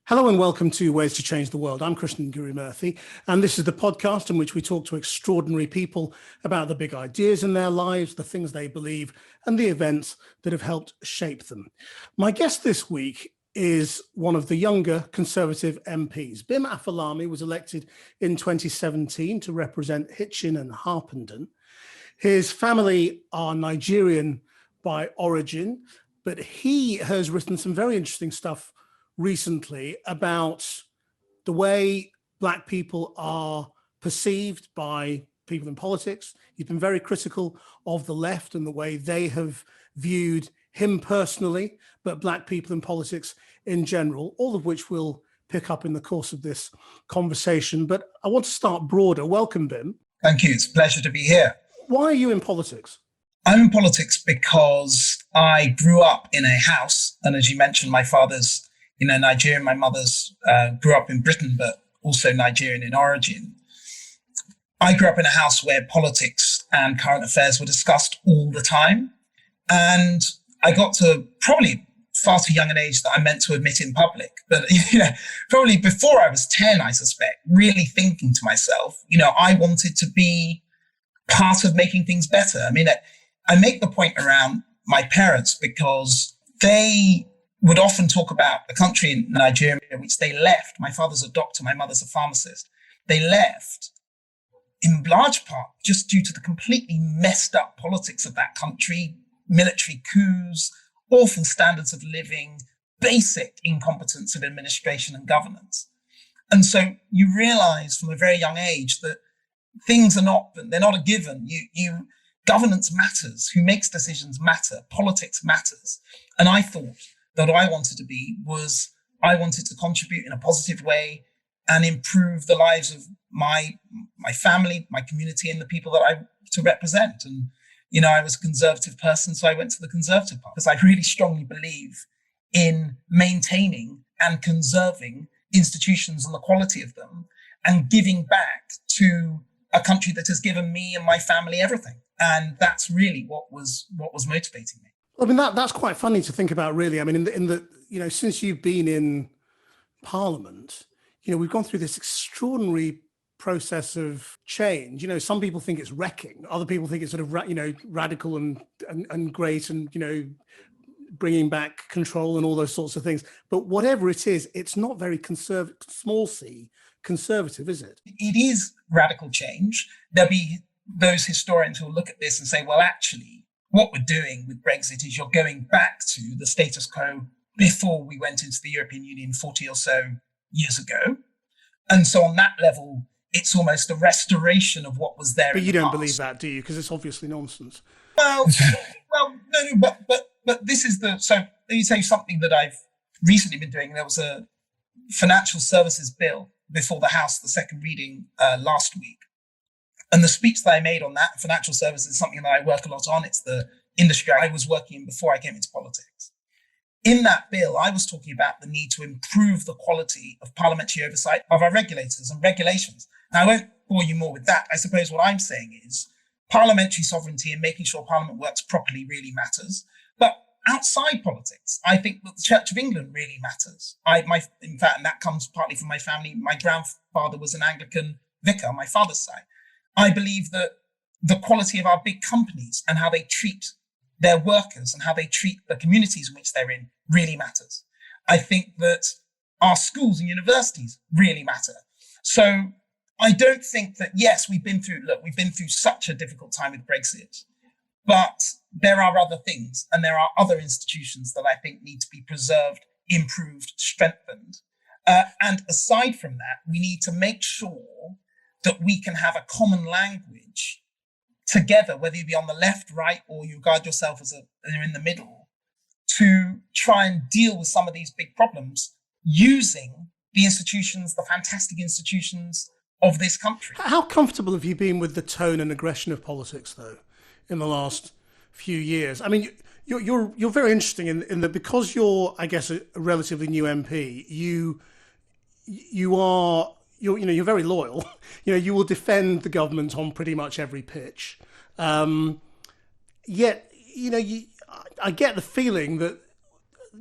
Hello and welcome to Ways to Change the World. I'm Krishnan guru-murthy, and this is the podcast in which we talk to extraordinary people about the big ideas in their lives, the things they believe, and the events that have helped shape them. My guest this week is one of the younger Conservative MPs. Bim Afolami was elected in 2017 to represent Hitchin and Harpenden. His family are Nigerian by origin, but he has written some very interesting stuff recently about the way Black people are perceived by people in politics. He's been very critical of the left and the way they have viewed him personally, but Black people in politics in general, all of which we'll pick up in the course of this conversation. But I want to start broader. Welcome, Bim. Thank you. It's a pleasure to be here. Why are you in politics? I'm in politics because I grew up in a house, and as you mentioned, my father's Nigerian. My mother's grew up in Britain, but also Nigerian in origin. I grew up in a house where politics and current affairs were discussed all the time. And I got to probably far too young an age that I meant to admit in public. But, probably before I was 10, I suspect, really thinking to myself, I wanted to be part of making things better. I make the point around my parents because they would often talk about a country in Nigeria, which they left. My father's a doctor, my mother's a pharmacist. They left in large part just due to the completely messed up politics of that country, military coups, awful standards of living, basic incompetence of administration and governance. And so you realize from a very young age that things are they're not a given. Governance matters. Who makes decisions matter. Politics matters. And I thought that what I wanted to be was I wanted to contribute in a positive way and improve the lives of my family, my community, and the people that I to represent. And, I was a conservative person, so I went to the Conservative Party because I really strongly believe in maintaining and conserving institutions and the quality of them and giving back to a country that has given me and my family everything. And that's really what was motivating me. That's quite funny to think about, really. In the since you've been in Parliament, we've gone through this extraordinary process of change. Some people think it's wrecking, other people think it's sort of radical and great, and bringing back control and all those sorts of things. But whatever it is, it's not very conservative, small c conservative, is it? It is radical change. There'll be those historians who will look at this and say, well, actually, what we're doing with Brexit is you're going back to the status quo before we went into the European Union 40 or so years ago. And so on that level, it's almost a restoration of what was there. But you don't believe that, do you? Because it's obviously nonsense. No, but this is so let me tell you something that I've recently been doing. There was a financial services bill before the House, the second reading last week. And the speech that I made on that, financial services, is something that I work a lot on. It's the industry I was working in before I came into politics. In that bill, I was talking about the need to improve the quality of parliamentary oversight of our regulators and regulations. Now, I won't bore you more with that. I suppose what I'm saying is parliamentary sovereignty and making sure Parliament works properly really matters. But outside politics, I think that the Church of England really matters. In fact, and that comes partly from my family. My grandfather was an Anglican vicar on my father's side. I believe that the quality of our big companies and how they treat their workers and how they treat the communities in which they're in really matters. I think that our schools and universities really matter. So I don't think that, yes, we've been through such a difficult time with Brexit, but there are other things and there are other institutions that I think need to be preserved, improved, strengthened. And aside from that, we need to make sure that we can have a common language together, whether you be on the left, right, or you regard yourself as you're in the middle, to try and deal with some of these big problems using the institutions, the fantastic institutions of this country. How comfortable have you been with the tone and aggression of politics, though, in the last few years? You're very interesting in that because you're, I guess, a relatively new MP. You're very loyal. You will defend the government on pretty much every pitch. Yet, I get the feeling that,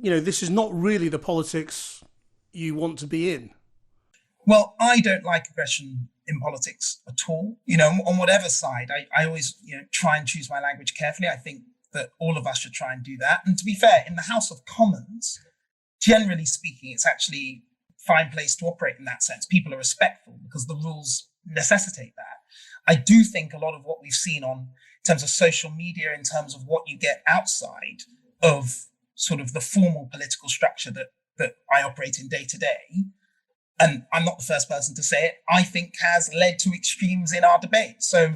this is not really the politics you want to be in? Well, I don't like aggression in politics at all. On whatever side, I always, try and choose my language carefully. I think that all of us should try and do that. And to be fair, in the House of Commons, generally speaking, it's actually a fine place to operate in that sense. People are respectful because the rules necessitate that. I do think a lot of what we've seen in terms of social media, in terms of what you get outside of sort of the formal political structure that I operate in day to day, and I'm not the first person to say it, I think has led to extremes in our debate. So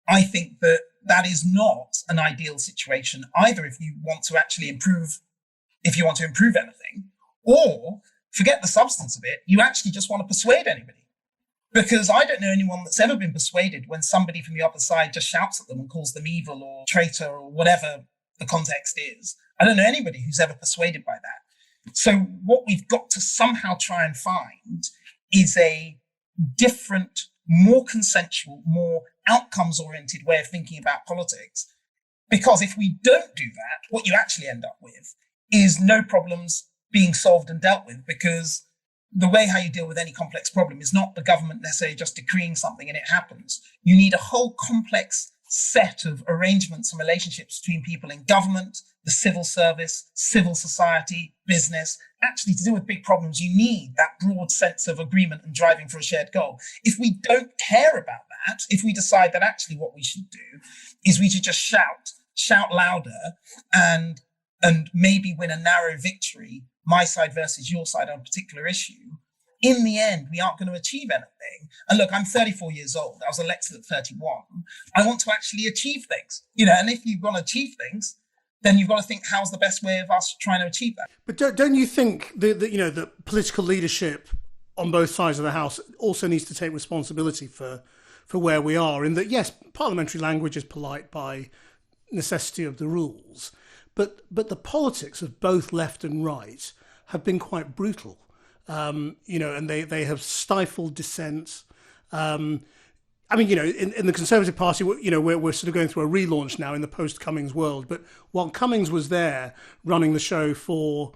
I think that is not an ideal situation, either if you want to actually improve anything, or forget the substance of it, you actually just want to persuade anybody. Because I don't know anyone that's ever been persuaded when somebody from the other side just shouts at them and calls them evil or traitor or whatever the context is. I don't know anybody who's ever persuaded by that. So what we've got to somehow try and find is a different, more consensual, more outcomes-oriented way of thinking about politics. Because if we don't do that, what you actually end up with is no problems being solved and dealt with, because the way how you deal with any complex problem is not the government necessarily just decreeing something and it happens. You need a whole complex set of arrangements and relationships between people in government, the civil service, civil society, business. Actually, to deal with big problems, you need that broad sense of agreement and driving for a shared goal. If we don't care about that, if we decide that actually what we should do is we should just shout louder and maybe win a narrow victory, my side versus your side on a particular issue, in the end, we aren't going to achieve anything. And look, I'm 34 years old. I was elected at 31. I want to actually achieve things, and if you're going to achieve things, then you've got to think, how's the best way of us trying to achieve that? But don't you think that the political leadership on both sides of the House also needs to take responsibility for where we are, in that, yes, parliamentary language is polite by necessity of the rules, but the politics of both left and right have been quite brutal. And they have stifled dissent. In the Conservative Party, we're sort of going through a relaunch now in the post-Cummings world. But while Cummings was there running the show for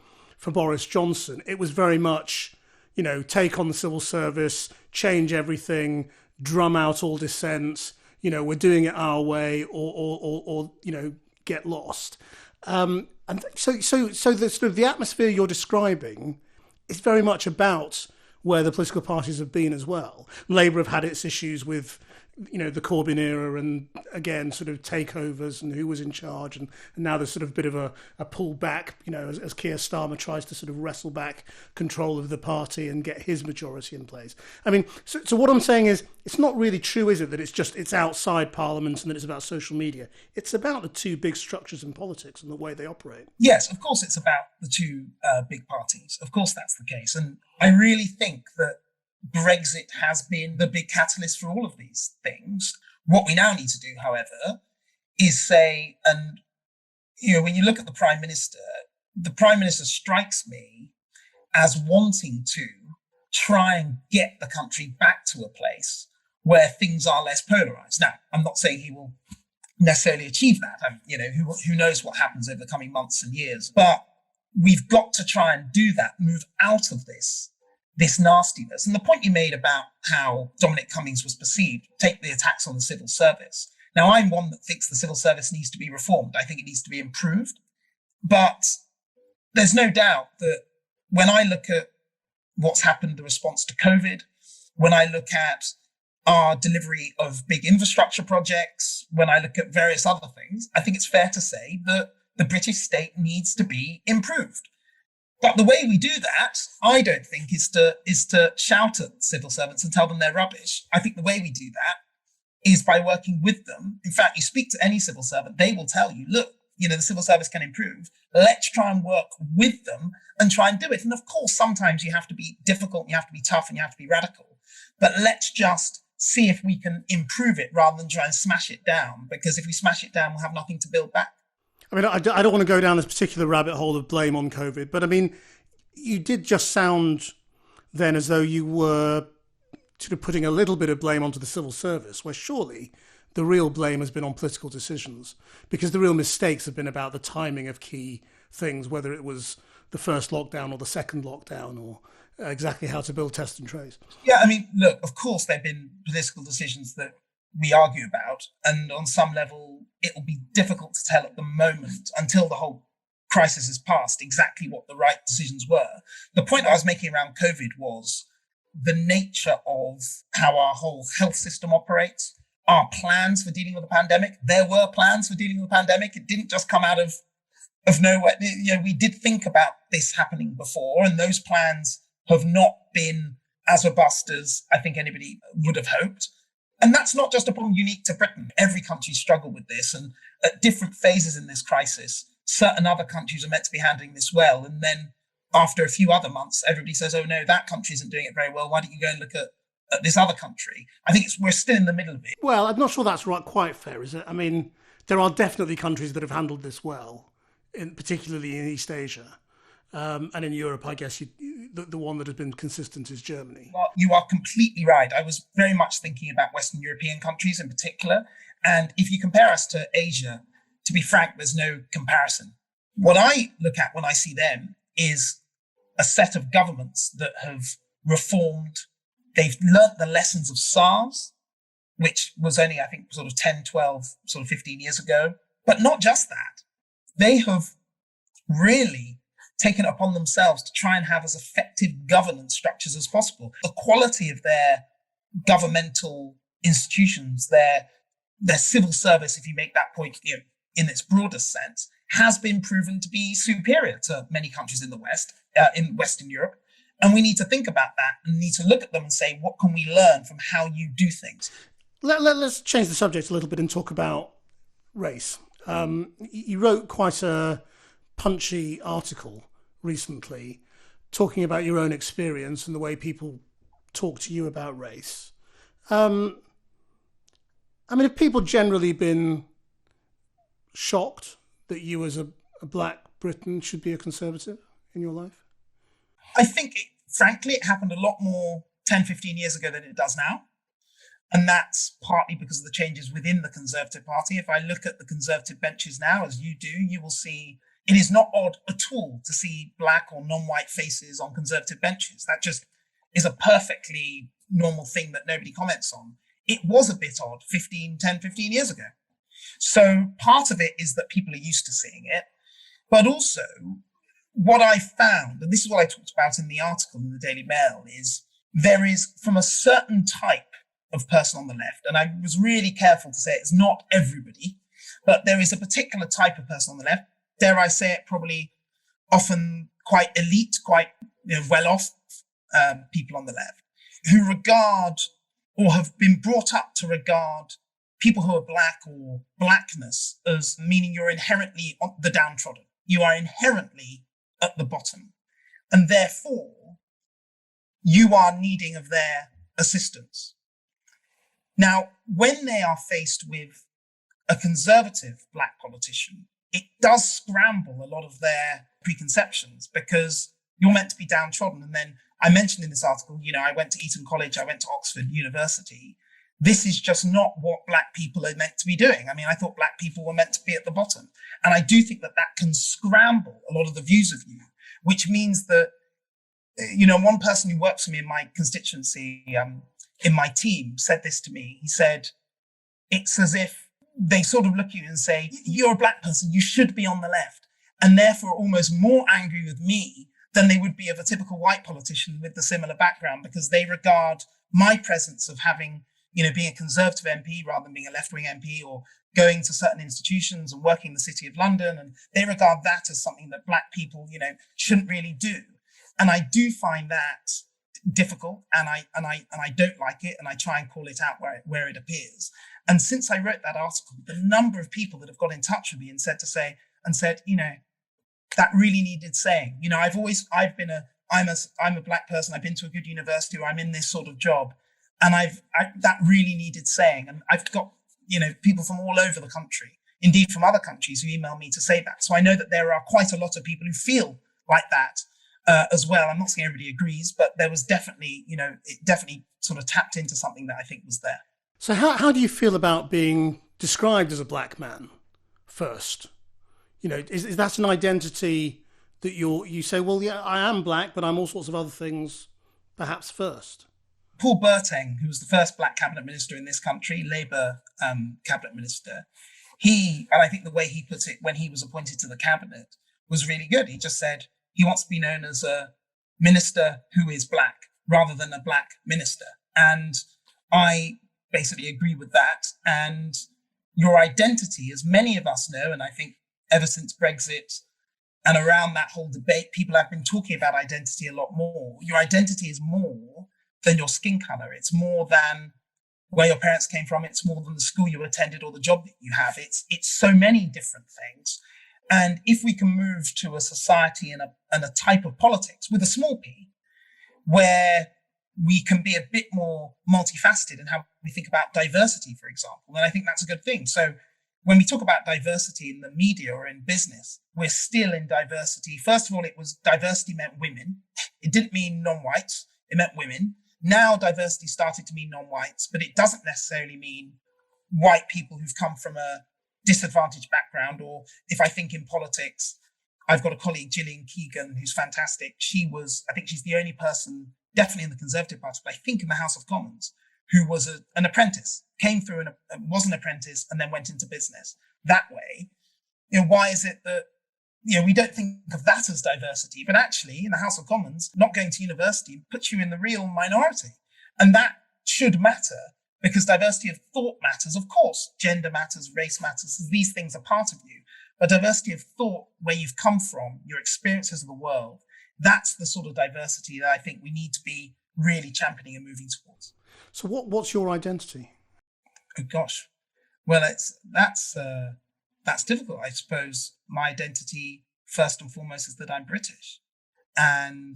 Boris Johnson, it was very much, take on the civil service, change everything, drum out all dissent. We're doing it our way, or get lost. And so the sort of the atmosphere you're describing is very much about where the political parties have been as well. Labour have had its issues with, the Corbyn era, and again, sort of takeovers and who was in charge. And now there's sort of a bit of a pull back, as Keir Starmer tries to sort of wrestle back control of the party and get his majority in place. So what I'm saying is, it's not really true, is it, that it's outside Parliament and that it's about social media. It's about the two big structures in politics and the way they operate. Yes, of course it's about the two big parties. Of course that's the case. And I really think that Brexit has been the big catalyst for all of these things. What we now need to do, however, is say, and when you look at the Prime Minister strikes me as wanting to try and get the country back to a place where things are less polarized. Now, I'm not saying he will necessarily achieve that. Who knows what happens over the coming months and years, but we've got to try and do that, move out of this nastiness. And the point you made about how Dominic Cummings was perceived, take the attacks on the civil service. Now, I'm one that thinks the civil service needs to be reformed. I think it needs to be improved. But there's no doubt that when I look at what's happened, the response to COVID, when I look at our delivery of big infrastructure projects, when I look at various other things, I think it's fair to say that the British state needs to be improved. But the way we do that, I don't think, is to shout at civil servants and tell them they're rubbish. I think the way we do that is by working with them. In fact, you speak to any civil servant, they will tell you, look, the civil service can improve. Let's try and work with them and try and do it. And of course, sometimes you have to be difficult, you have to be tough, and you have to be radical. But let's just see if we can improve it rather than try and smash it down. Because if we smash it down, we'll have nothing to build back. I don't want to go down this particular rabbit hole of blame on COVID, but you did just sound then as though you were sort of putting a little bit of blame onto the civil service, where surely the real blame has been on political decisions, because the real mistakes have been about the timing of key things, whether it was the first lockdown or the second lockdown, or exactly how to build, test and trace. Yeah, I mean, look, of course, there have been political decisions that we argue about, and on some level, it will be difficult to tell at the moment until the whole crisis has passed exactly what the right decisions were. The point I was making around COVID was the nature of how our whole health system operates, our plans for dealing with the pandemic. There were plans for dealing with the pandemic. It didn't just come out of nowhere. You know, we did think about this happening before, and those plans have not been as robust as I think anybody would have hoped. And that's not just a problem unique to Britain. Every country struggled with this, and at different phases in this crisis, certain other countries are meant to be handling this well. And then after a few other months, everybody says, oh no, that country isn't doing it very well. Why don't you go and look at this other country? I think we're still in the middle of it. Well, I'm not sure that's quite fair, is it? I mean, there are definitely countries that have handled this well, particularly in East Asia. And in Europe, I guess the one that has been consistent is Germany. Well, you are completely right. I was very much thinking about Western European countries in particular. And if you compare us to Asia, to be frank, there's no comparison. What I look at when I see them is a set of governments that have reformed. They've learnt the lessons of SARS, which was only, I think, sort of 10, 12, sort of 15 years ago. But not just that. They have really taken it upon themselves to try and have as effective governance structures as possible. The quality of their governmental institutions, their civil service, if you make that point, you know, in its broadest sense, has been proven to be superior to many countries in the West, in Western Europe. And we need to think about that and need to look at them and say, what can we learn from how you do things? Let's change the subject a little bit and talk about race. You wrote quite a punchy article recently talking about your own experience and the way people talk to you about race. I mean, have people generally been shocked that you as a black Briton should be a conservative in your life? I think, frankly, it happened a lot more 10, 15 years ago than it does now. And that's partly because of the changes within the Conservative Party. If I look at the Conservative benches now, as you do, you will see it is not odd at all to see black or non-white faces on Conservative benches. That just is a perfectly normal thing that nobody comments on. It was a bit odd 10, 15 years ago. So part of it is that people are used to seeing it. But also, what I found, and this is what I talked about in the article in the Daily Mail, is there is, from a certain type of person on the left, and I was really careful to say it's not everybody, but there is a particular type of person on the left, dare I say it, probably often quite elite, quite well-off people on the left, who regard or have been brought up to regard people who are black or blackness as meaning you're inherently on the downtrodden. You are inherently at the bottom. And therefore, you are needing of their assistance. Now, when they are faced with a conservative black politician, it does scramble a lot of their preconceptions because you're meant to be downtrodden. And then I mentioned in this article, I went to Eton College, I went to Oxford University. This is just not what black people are meant to be doing. I mean, I thought black people were meant to be at the bottom. And I do think that can scramble a lot of the views of you, which means that, one person who works for me in my constituency, in my team, said this to me. He said, it's as if they sort of look at you and say, you're a black person, you should be on the left. And therefore almost more angry with me than they would be of a typical white politician with the similar background, because they regard my presence of having, being a Conservative MP rather than being a left-wing MP, or going to certain institutions and working in the City of London. And they regard that as something that black people, shouldn't really do. And I do find that difficult, and I don't like it, and I try and call it out where it appears. And since I wrote that article, the number of people that have got in touch with me and said, that really needed saying. I'm a black person. I've been to a good university, or I'm in this sort of job, and that really needed saying. And I've got people from all over the country, indeed from other countries, who email me to say that. So I know that there are quite a lot of people who feel like that as well. I'm not saying everybody agrees, but there was definitely, it definitely sort of tapped into something that I think was there. So how do you feel about being described as a black man first? Is that an identity that you say, well, yeah, I am black, but I'm all sorts of other things perhaps first? Paul Burteng, who was the first black cabinet minister in this country, Labour cabinet minister, and I think the way he put it when he was appointed to the cabinet was really good. He just said he wants to be known as a minister who is black rather than a black minister. And I basically agree with that. And your identity, as many of us know, and I think ever since Brexit and around that whole debate, people have been talking about identity a lot more. Your identity is more than your skin color. It's more than where your parents came from. It's more than the school you attended or the job that you have. It's so many different things. And if we can move to a society and a type of politics with a small p, where we can be a bit more multifaceted in how we think about diversity, for example, then I think that's a good thing. So when we talk about diversity in the media or in business, we're still in diversity. First of all, it was diversity meant women. It didn't mean non-whites. It meant women. Now diversity started to mean non-whites, but it doesn't necessarily mean white people who've come from a disadvantaged background. Or if I think in politics, I've got a colleague, Gillian Keegan, who's fantastic. I think she's the only person, definitely in the Conservative Party, but I think in the House of Commons, who was an apprentice, came through and was an apprentice and then went into business that way. Why is it that, we don't think of that as diversity, but actually in the House of Commons, not going to university puts you in the real minority. And that should matter because diversity of thought matters. Of course, gender matters, race matters. These things are part of you. But diversity of thought, where you've come from, your experiences of the world, that's the sort of diversity that I think we need to be really championing and moving towards. So what's your identity? Oh gosh, well, that's difficult. I suppose my identity, first and foremost, is that I'm British, and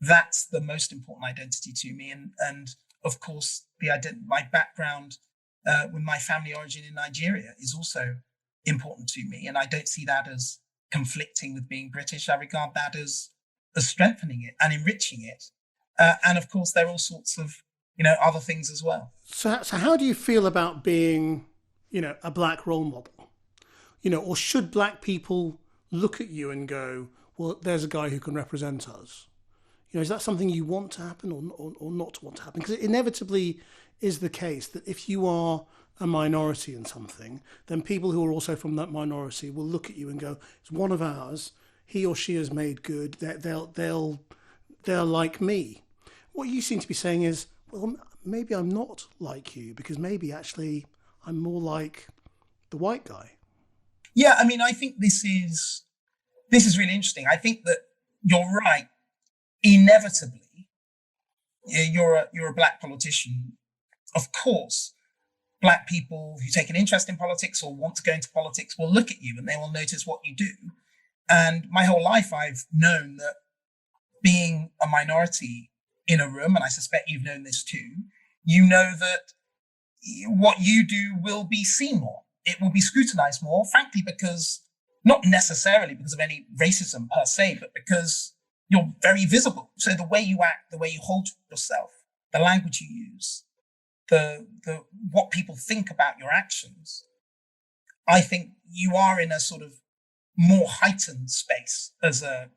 that's the most important identity to me. And of course, my background with my family origin in Nigeria is also important to me, and I don't see that as conflicting with being British. I regard that as strengthening it and enriching it. And of course, there are all sorts of other things as well. So how do you feel about being, a black role model? Or should black people look at you and go, well, there's a guy who can represent us? Is that something you want to happen or not want to happen? Because it inevitably is the case that if you are a minority in something, then people who are also from that minority will look at you and go, it's one of ours. He or she has made good. They're like me. What you seem to be saying is, well, maybe I'm not like you because maybe actually I'm more like the white guy. Yeah, I mean, I think this is really interesting. I think that you're right. Inevitably, you're a black politician. Of course, black people who take an interest in politics or want to go into politics will look at you and they will notice what you do. And my whole life, I've known that being a minority in a room, and I suspect you've known this too, you know that what you do will be seen more. It will be scrutinized more, frankly, because not necessarily because of any racism per se, but because you're very visible. So the way you act, the way you hold yourself, the language you use, the what people think about your actions, I think you are in a sort of more heightened space as a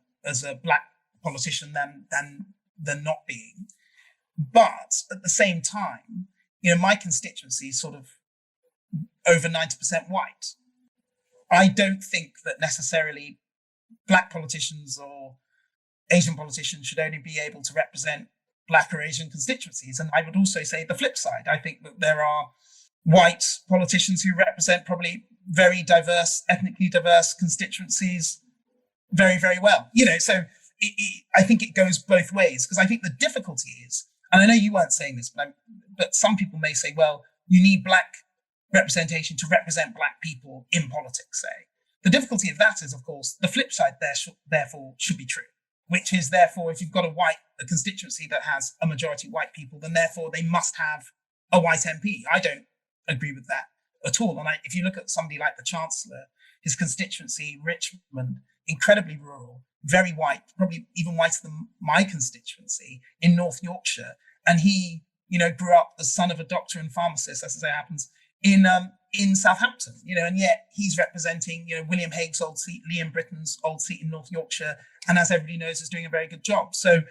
black politician than not being. But at the same time, my constituency is sort of over 90% white. I don't think that necessarily black politicians or Asian politicians should only be able to represent black or Asian constituencies. And I would also say the flip side. I think that there are white politicians who represent probably very diverse, ethnically diverse constituencies very, very well. So I think it goes both ways, because I think the difficulty is, and I know you weren't saying this, but some people may say, well, you need black representation to represent black people in politics, say. The difficulty of that is, of course, the flip side therefore should be true, which is therefore if you've got a constituency that has a majority white people, then therefore they must have a white MP. I don't agree with that at all. And if you look at somebody like the Chancellor, his constituency, Richmond, incredibly rural, very white, probably even whiter than my constituency in North Yorkshire. And he, grew up the son of a doctor and pharmacist, as it happens, in Southampton, and yet he's representing, William Hague's old seat, Liam Britton's old seat in North Yorkshire, and as everybody knows, is doing a very good job. So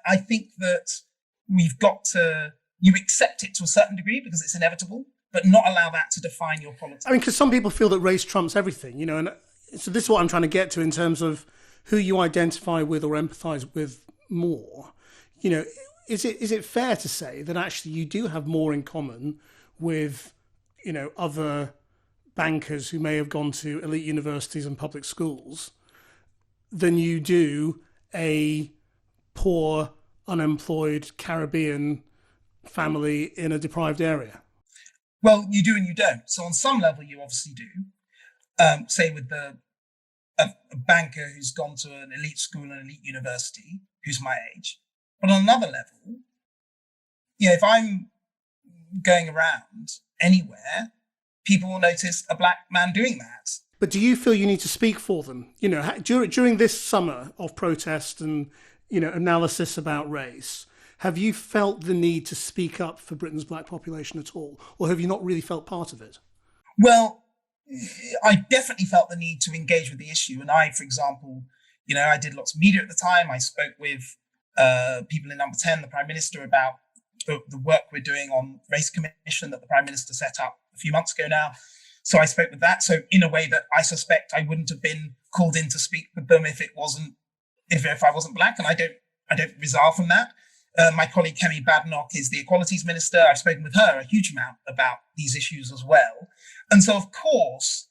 I think that we've got to, you accept it to a certain degree because it's inevitable, but not allow that to define your politics. I mean, because some people feel that race trumps everything, and so this is what I'm trying to get to in terms of who you identify with or empathise with more. Is it fair to say that actually you do have more in common with, other bankers who may have gone to elite universities and public schools than you do a poor, unemployed Caribbean family in a deprived area? Well, you do and you don't. So on some level, you obviously do. Say with a banker who's gone to an elite school and elite university, who's my age. But on another level, if I'm going around anywhere, people will notice a black man doing that. But do you feel you need to speak for them? During this summer of protest and, analysis about race, have you felt the need to speak up for Britain's black population at all? Or have you not really felt part of it? Well, I definitely felt the need to engage with the issue. And I, for example, I did lots of media at the time. I spoke with people in Number 10, the Prime Minister, about the work we're doing on Race Commission that the Prime Minister set up a few months ago now. So I spoke with that. So in a way that I suspect I wouldn't have been called in to speak with them if I wasn't black, and I don't resolve from that. My colleague Kemi Badenoch is the Equalities Minister. I've spoken with her a huge amount about these issues as well. And so, of course,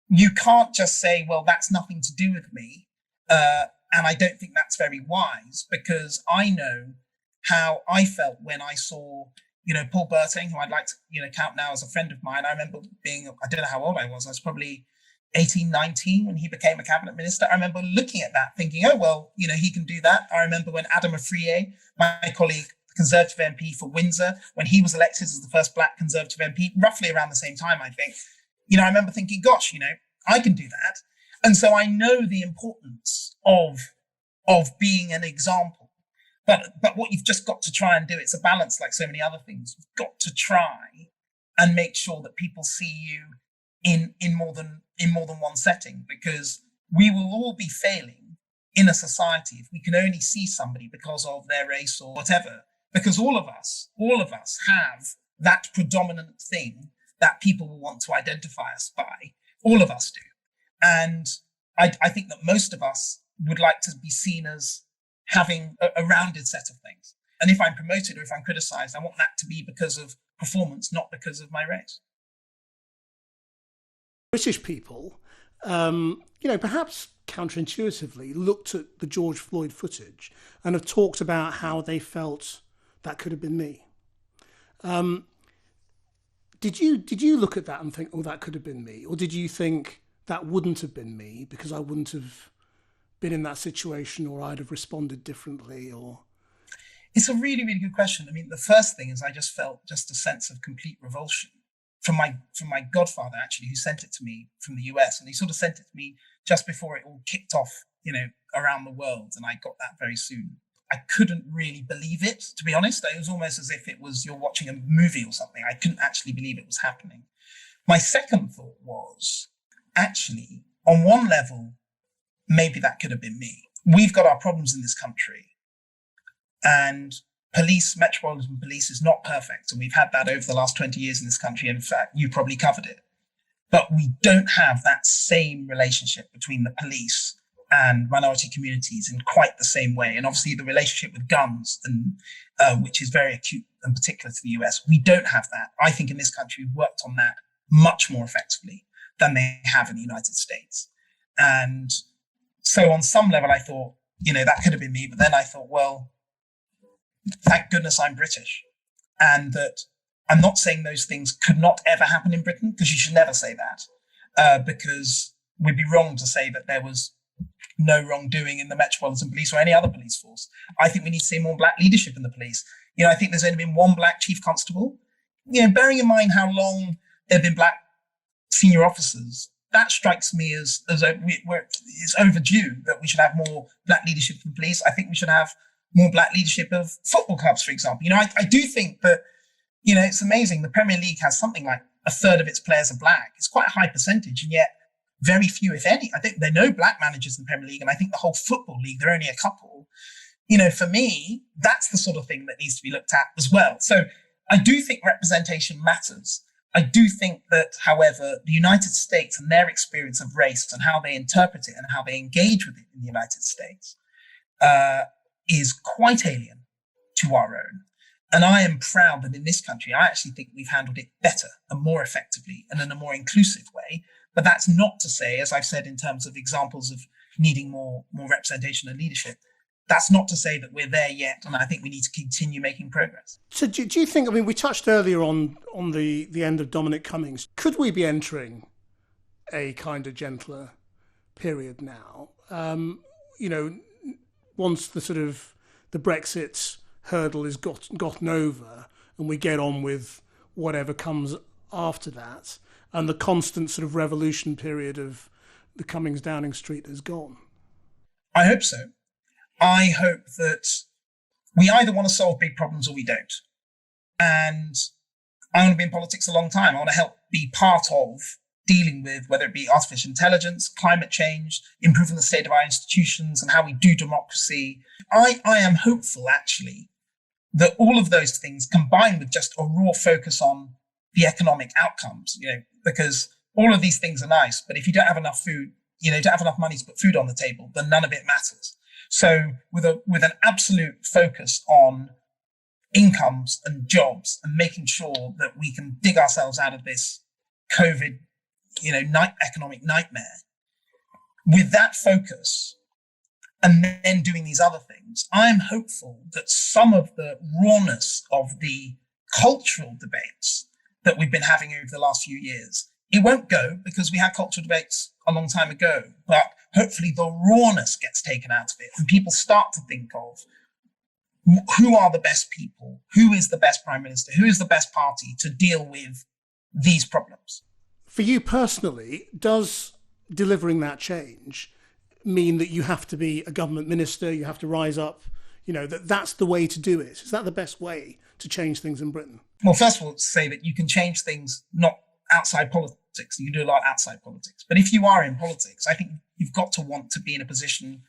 you can't just say, well, that's nothing to do with me. And I don't think that's very wise, because I know how I felt when I saw, Paul Berting, who I'd like to, count now as a friend of mine. I remember I don't know how old I was probably 18, 19 when he became a cabinet minister. I remember looking at that thinking, oh, well, he can do that. I remember when Adam Afriyie, my colleague, Conservative MP for Windsor, when he was elected as the first black Conservative MP, roughly around the same time, I think, I remember thinking, gosh, I can do that. And so I know the importance of being an example. But what you've just got to try and do, it's a balance like so many other things. You've got to try and make sure that people see you in more than one setting, because we will all be failing in a society if we can only see somebody because of their race or whatever, because all of us have that predominant thing that people will want to identify us by. All of us do. And I think that most of us would like to be seen as having a rounded set of things. And if I'm promoted or if I'm criticized, I want that to be because of performance, not because of my race. British people, perhaps counterintuitively, looked at the George Floyd footage and have talked about how they felt that could have been me. Did you look at that and think, oh, that could have been me? Or did you think that wouldn't have been me because I wouldn't have been in that situation, or I'd have responded differently? Or it's a really, really good question. I mean, the first thing is I just felt just a sense of complete revulsion from my godfather, actually, who sent it to me from the US. And he sort of sent it to me just before it all kicked off, around the world. And I got that very soon. I couldn't really believe it, to be honest. It was almost as if it was you're watching a movie or something. I couldn't actually believe it was happening. My second thought was, actually, on one level, maybe that could have been me. We've got our problems in this country. And Metropolitan Police is not perfect. And we've had that over the last 20 years in this country. In fact, you probably covered it. But we don't have that same relationship between the police and minority communities in quite the same way. And obviously the relationship with guns, and which is very acute and particular to the US, we don't have that. I think in this country, we've worked on that much more effectively than they have in the United States. And so on some level, I thought, that could have been me. But then I thought, well, thank goodness I'm British. And that I'm not saying those things could not ever happen in Britain, because you should never say that, because we'd be wrong to say that there was no wrongdoing in the Metropolitan Police or any other police force. I think we need to see more black leadership in the police. I think there's only been one black chief constable. Bearing in mind how long there have been black senior officers, that strikes me as it's overdue that we should have more black leadership in police. I think we should have more black leadership of football clubs, for example. I do think that, it's amazing. The Premier League has something like a third of its players are black. It's quite a high percentage, and yet very few, if any. I think there are no black managers in the Premier League, and I think the whole Football League, there are only a couple. For me, that's the sort of thing that needs to be looked at as well. So I do think representation matters. I do think that, however, the United States and their experience of race and how they interpret it and how they engage with it in the United States is quite alien to our own. And I am proud that in this country, I actually think we've handled it better and more effectively and in a more inclusive way. But that's not to say, as I've said in terms of examples of needing more representation and leadership, that's not to say that we're there yet. And I think we need to continue making progress. So do you think, we touched earlier on the end of Dominic Cummings. Could we be entering a kind of gentler period now? Once the sort of the Brexit hurdle is gotten over and we get on with whatever comes after that, and the constant sort of revolution period of the Cummings-Downing Street is gone? I hope so. I hope that we either want to solve big problems or we don't. And I want to be in politics a long time. I want to help be part of dealing with, whether it be artificial intelligence, climate change, improving the state of our institutions and how we do democracy. I am hopeful, actually, that all of those things combined with just a raw focus on the economic outcomes, because all of these things are nice, but if you don't have enough food, don't have enough money to put food on the table, then none of it matters. So with an absolute focus on incomes and jobs and making sure that we can dig ourselves out of this COVID, economic nightmare, with that focus and then doing these other things, I'm hopeful that some of the rawness of the cultural debates that we've been having over the last few years, it won't go, because we had cultural debates a long time ago, but hopefully the rawness gets taken out of it and people start to think of who are the best people, who is the best prime minister, who is the best party to deal with these problems. For you personally, does delivering that change mean that you have to be a government minister, you have to rise up, that's the way to do it? Is that the best way to change things in Britain? Well, first of all, to say that you can change things not outside politics. You can do a lot outside politics. But if you are in politics, I think you've got to want to be in a position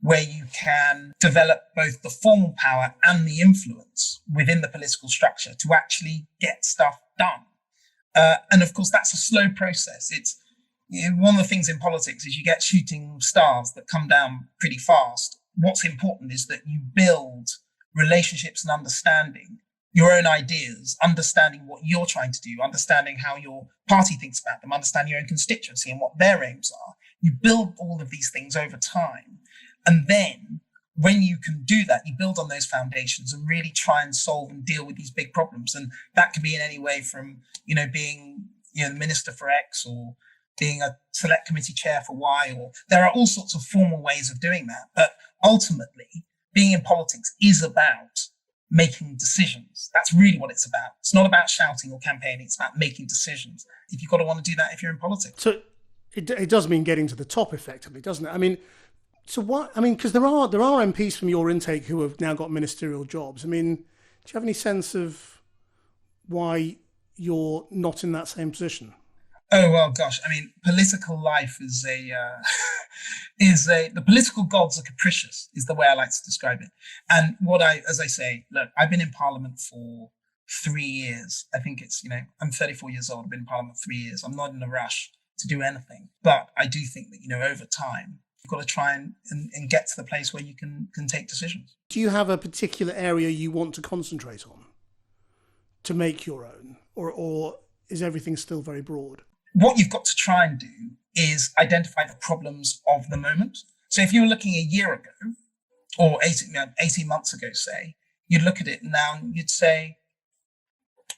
where you can develop both the formal power and the influence within the political structure to actually get stuff done. And of course, that's a slow process. It's one of the things in politics is you get shooting stars that come down pretty fast. What's important is that you build relationships and understanding your own ideas, understanding what you're trying to do, understanding how your party thinks about them, understanding your own constituency and what their aims are. You build all of these things over time. And then when you can do that, you build on those foundations and really try and solve and deal with these big problems. And that can be in any way from, being, the minister for X or being a select committee chair for Y, or there are all sorts of formal ways of doing that. But ultimately, being in politics is about making decisions. That's really what it's about. It's not about shouting or campaigning. It's about making decisions. You've got to want to do that if you're in politics. So it does mean getting to the top effectively, doesn't it? Because there are MPs from your intake who have now got ministerial jobs. Do you have any sense of why you're not in that same position? Oh, well, gosh. Political life is the political gods are capricious, is the way I like to describe it. And as I say, look, I've been in Parliament for 3 years. I think it's, I'm 34 years old. I've been in Parliament 3 years. I'm not in a rush to do anything. But I do think that, over time, you've got to try and get to the place where you can take decisions. Do you have a particular area you want to concentrate on to make your own? Or is everything still very broad? What you've got to try and do is identify the problems of the moment. So if you were looking a year ago or 18 months ago, say, you'd look at it now and you'd say,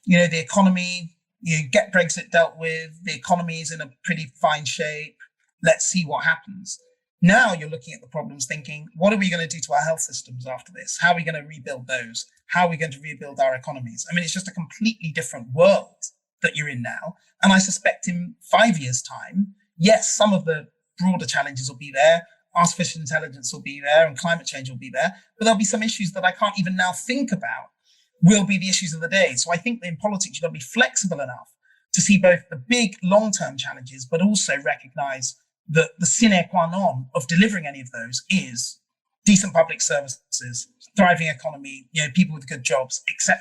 the economy, you get Brexit dealt with, the economy is in a pretty fine shape. Let's see what happens. Now you're looking at the problems thinking, what are we going to do to our health systems after this? How are we going to rebuild those? How are we going to rebuild our economies? It's just a completely different world that you're in now. And I suspect in 5 years' time, yes, some of the broader challenges will be there. Artificial intelligence will be there and climate change will be there. But there'll be some issues that I can't even now think about will be the issues of the day. So I think that in politics, you've got to be flexible enough to see both the big long-term challenges, but also recognize that the sine qua non of delivering any of those is decent public services, thriving economy, people with good jobs, etc.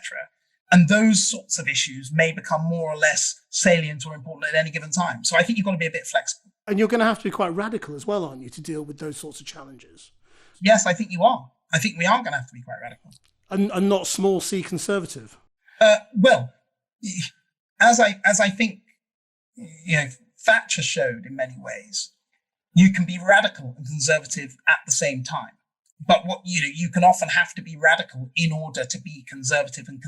And those sorts of issues may become more or less salient or important at any given time. So I think you've got to be a bit flexible. And you're going to have to be quite radical as well, aren't you, to deal with those sorts of challenges? Yes, I think you are. I think we are going to have to be quite radical. And not small c conservative? Well, as I think Thatcher showed in many ways, you can be radical and conservative at the same time. But what you can often have to be radical in order to be conservative and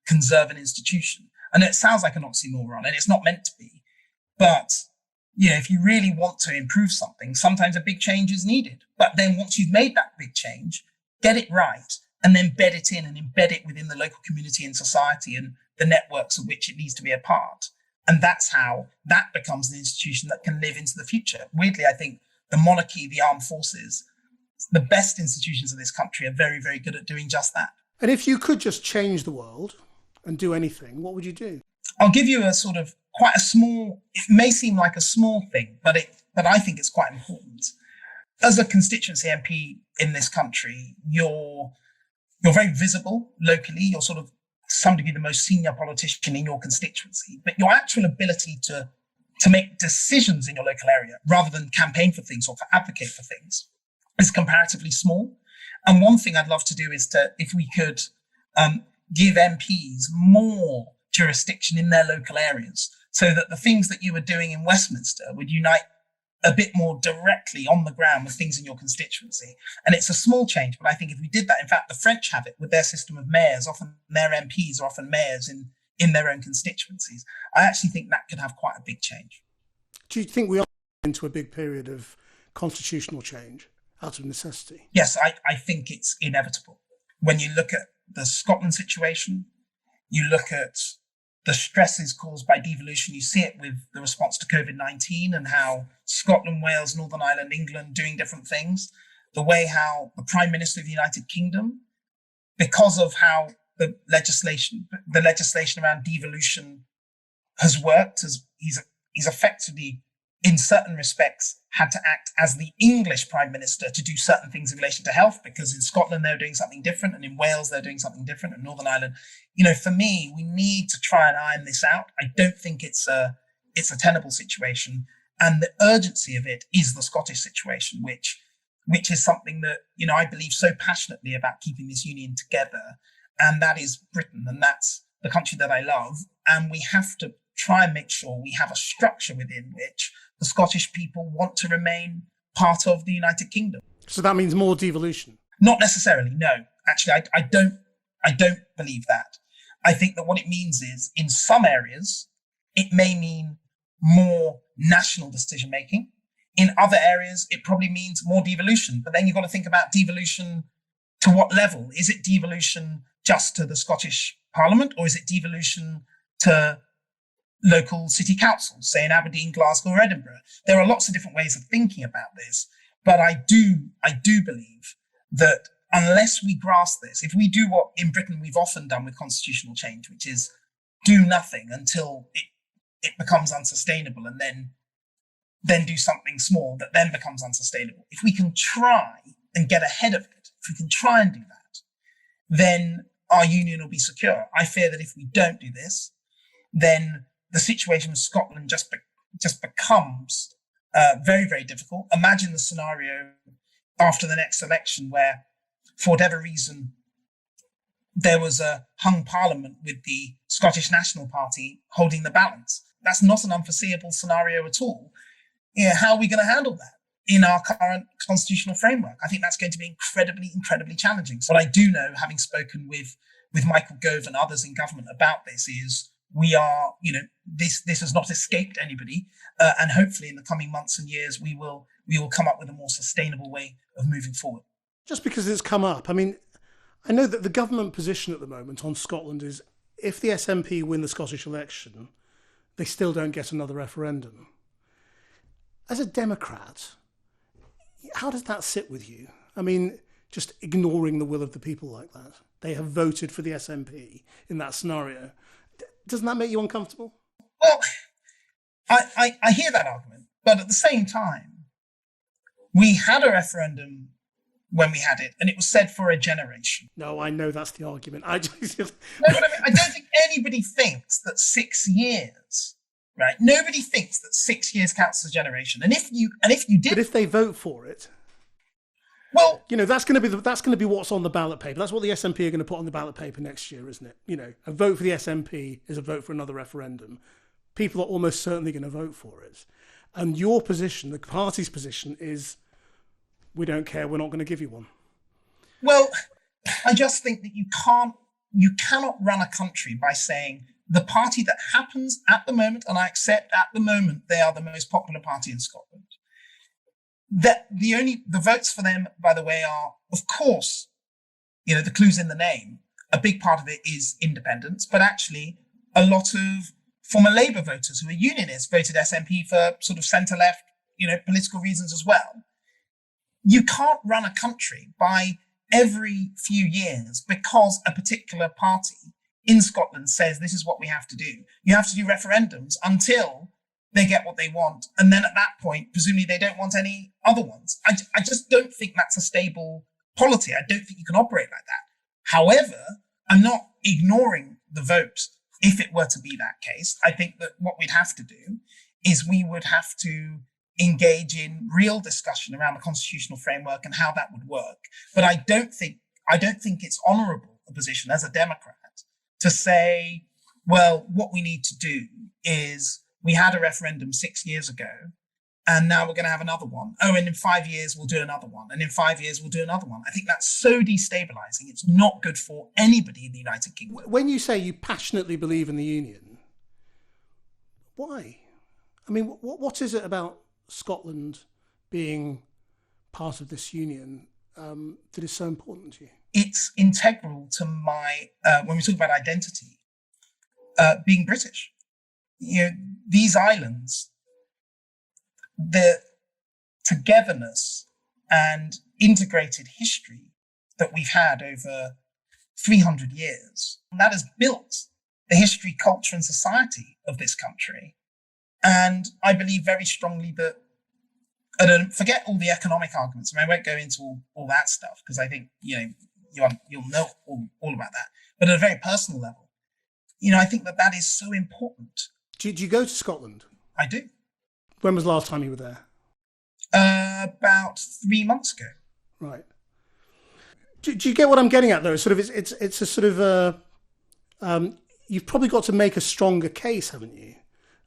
conserve an institution. And it sounds like an oxymoron, and it's not meant to be. But if you really want to improve something, sometimes a big change is needed. But then once you've made that big change, get it right, and then bed it in and embed it within the local community and society and the networks of which it needs to be a part. And that's how that becomes an institution that can live into the future. Weirdly, I think the monarchy, the armed forces, the best institutions of this country are very, very good at doing just that. And if you could just change the world and do anything, what would you do? I'll give you a sort of quite a small, it may seem like a small thing, but I think it's quite important. As a constituency MP in this country, you're very visible locally. You're sort of, to some degree, the most senior politician in your constituency, but your actual ability to make decisions in your local area rather than campaign for things or to advocate for things is comparatively small. And one thing I'd love to do is if we could give MPs more jurisdiction in their local areas so that the things that you were doing in Westminster would unite a bit more directly on the ground with things in your constituency. And it's a small change, but I think if we did that, in fact, the French have it with their system of mayors, often their MPs are often mayors in their own constituencies. I actually think that could have quite a big change. Do you think we are into a big period of constitutional change out of necessity? Yes, I think it's inevitable. When you look at the Scotland situation, you look at the stresses caused by devolution, you see it with the response to COVID-19 and how Scotland, Wales, Northern Ireland, England doing different things. The way how the Prime Minister of the United Kingdom, because of how the legislation around devolution has worked, he's effectively, in certain respects, had to act as the English Prime Minister to do certain things in relation to health, because in Scotland they're doing something different, and in Wales they're doing something different, and Northern Ireland. For me, we need to try and iron this out. I don't think it's a tenable situation, and the urgency of it is the Scottish situation, which is something that I believe so passionately about keeping this union together, and that is Britain, and that's the country that I love, and we have to try and make sure we have a structure within which the Scottish people want to remain part of the United Kingdom. So that means more devolution? Not necessarily, no. Actually, I don't believe that. I think that what it means is, in some areas, it may mean more national decision-making. In other areas, it probably means more devolution. But then you've got to think about devolution to what level? Is it devolution just to the Scottish Parliament, or is it devolution to local city councils, say in Aberdeen, Glasgow, or Edinburgh? There are lots of different ways of thinking about this, but I do believe that unless we grasp this, if we do what in Britain we've often done with constitutional change, which is do nothing until it becomes unsustainable, and then do something small that then becomes unsustainable. If we can try and get ahead of it, if we can try and do that, then our union will be secure. I fear that if we don't do this, then the situation of Scotland just becomes very, very difficult. Imagine the scenario after the next election where, for whatever reason, there was a hung parliament with the Scottish National Party holding the balance. That's not an unforeseeable scenario at all. How are we going to handle that in our current constitutional framework? I think that's going to be incredibly, incredibly challenging. So what I do know, having spoken with Michael Gove and others in government about this, is we are, this has not escaped anybody, and hopefully in the coming months and years we will come up with a more sustainable way of moving forward. Just because it's come up, I mean, I know that the government position at the moment on Scotland is, if the SNP win the Scottish election, they still don't get another referendum. As a Democrat, how does that sit with you? I mean, just ignoring the will of the people like that. They have voted for the SNP in that scenario. Doesn't that make you uncomfortable? Well, I hear that argument, but at the same time, we had a referendum when we had it, and it was said for a generation. No, I know that's the argument. No, but I mean, I don't think anybody thinks that 6 years, right? Nobody thinks that 6 years counts as a generation. And if you did, but if they vote for it, well, that's going to be what's on the ballot paper. That's what the SNP are going to put on the ballot paper next year, isn't it? A vote for the SNP is a vote for another referendum. People are almost certainly going to vote for it. And your position, the party's position, is we don't care. We're not going to give you one. Well, I just think that you cannot run a country by saying the party that happens at the moment, and I accept at the moment they are the most popular party in Scotland. That the votes for them, by the way, are, of course, the clue's in the name. A big part of it is independence, but actually a lot of former Labour voters who are unionists voted SNP for sort of centre-left, political reasons as well. You can't run a country by every few years because a particular party in Scotland says this is what we have to do. You have to do referendums until they get what they want. And then at that point, presumably they don't want any other ones. I just don't think that's a stable polity. I don't think you can operate like that. However, I'm not ignoring the vote if it were to be that case. I think that what we'd have to do is we would have to engage in real discussion around the constitutional framework and how that would work. But I don't think it's honourable a position as a Democrat to say, well, what we need to do is we had a referendum 6 years ago, and now we're going to have another one. Oh, and in 5 years, we'll do another one. And in 5 years, we'll do another one. I think that's so destabilising. It's not good for anybody in the United Kingdom. When you say you passionately believe in the union, why? I mean, what is it about Scotland being part of this union that is so important to you? It's integral to my, when we talk about identity, being British. These islands, the togetherness and integrated history that we've had over 300 years, that has built the history, culture and society of this country. And I believe very strongly that, forget all the economic arguments. I won't go into all that stuff because I think, you'll know all about that. But at a very personal level, I think that is so important. Do you go to Scotland? I do. When was the last time you were there? About 3 months ago. Right. Do you get what I'm getting at, though? Sort of, it's a sort of you've probably got to make a stronger case, haven't you?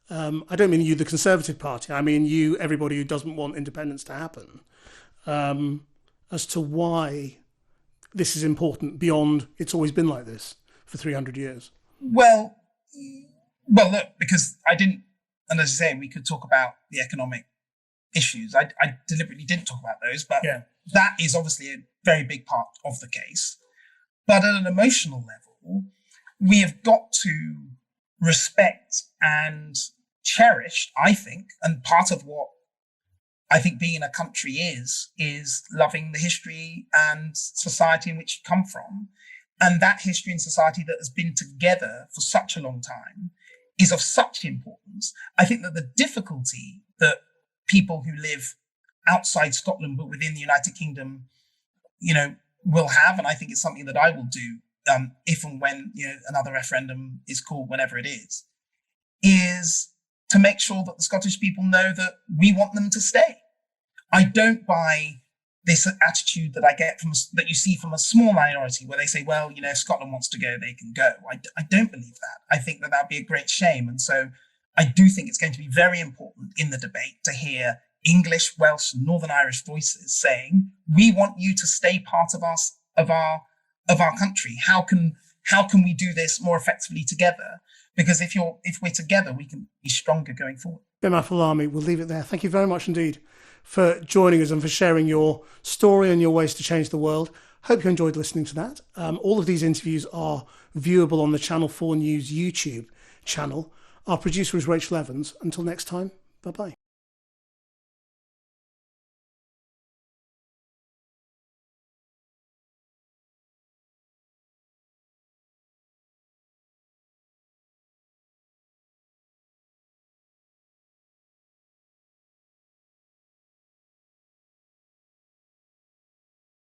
I don't mean you, the Conservative Party. I mean you, everybody who doesn't want independence to happen, as to why this is important beyond it's always been like this for 300 years. Well, look, because I didn't, and as I say, we could talk about the economic issues. I deliberately didn't talk about those, but that is obviously a very big part of the case. But at an emotional level, we have got to respect and cherish, I think, and part of what I think being a country is loving the history and society in which you come from. And that history and society that has been together for such a long time is of such importance. I think that the difficulty that people who live outside Scotland but within the United Kingdom, will have, and I think it's something that I will do if and when another referendum is called, whenever it is to make sure that the Scottish people know that we want them to stay. I don't buy this attitude that I get that you see from a small minority where they say, well, if Scotland wants to go, they can go. I don't believe that. I think that would be a great shame. And so I do think it's going to be very important in the debate to hear English, Welsh, and Northern Irish voices saying, we want you to stay part of us, of our country. How can we do this more effectively together? Because if we're together, we can be stronger going forward. Bim Afolami, we'll leave it there. Thank you very much indeed for joining us and for sharing your story and your ways to change the world. Hope you enjoyed listening to that. All of these interviews are viewable on the Channel 4 News YouTube channel. Our producer is Rachel Evans. Until next time, bye-bye.